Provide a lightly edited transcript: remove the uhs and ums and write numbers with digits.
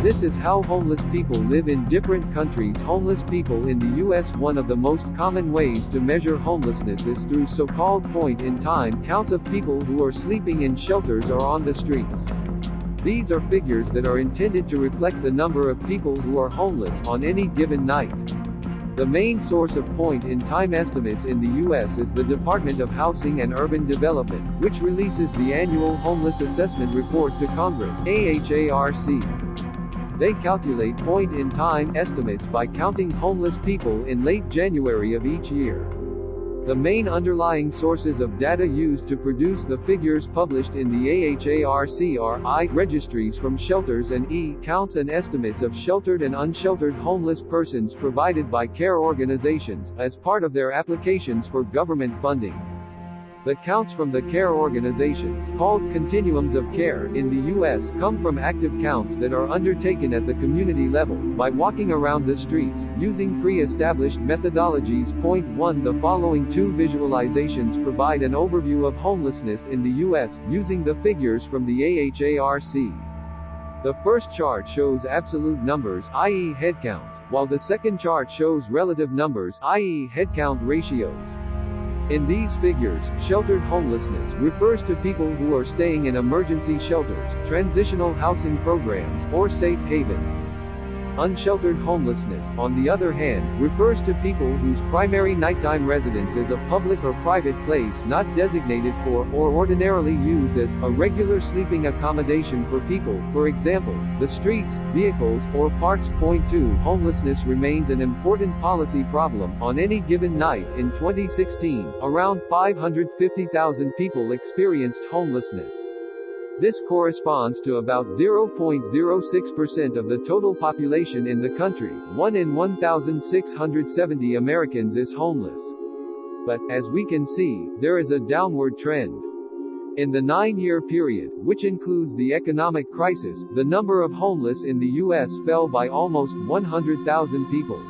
This is how homeless people live in different countries. Homeless people in the US. One of the most common ways to measure homelessness is through so-called point-in-time counts of people who are sleeping in shelters or on the streets. These are figures that are intended to reflect the number of people who are homeless on any given night. The main source of point-in-time estimates in the U.S. is the Department of Housing and Urban Development, which releases the annual Homeless Assessment Report to Congress (AHARC). They calculate point-in-time estimates by counting homeless people in late January of each year. The main underlying sources of data used to produce the figures published in the AHARC are I. Registries from shelters and E. Counts and estimates of sheltered and unsheltered homeless persons provided by care organizations, as part of their applications for government funding. The counts from the care organizations, called continuums of care, in the U.S., come from active counts that are undertaken at the community level, by walking around the streets, using pre-established methodologies. Point 1. The following two visualizations provide an overview of homelessness in the U.S., using the figures from the AHARC. The first chart shows absolute numbers, i.e. headcounts, while the second chart shows relative numbers, i.e. headcount ratios. In these figures, sheltered homelessness refers to people who are staying in emergency shelters, transitional housing programs, or safe havens. Unsheltered homelessness, on the other hand, refers to people whose primary nighttime residence is a public or private place not designated for, or ordinarily used as, a regular sleeping accommodation for people, for example, the streets, vehicles, or parks. Point 2. Homelessness remains an important policy problem. On any given night in 2016, around 550,000 people experienced homelessness. This corresponds to about 0.06% of the total population in the country. 1 in 1,670 Americans is homeless. But, as we can see, there is a downward trend. In the 9-year period, which includes the economic crisis, the number of homeless in the U.S. fell by almost 100,000 people.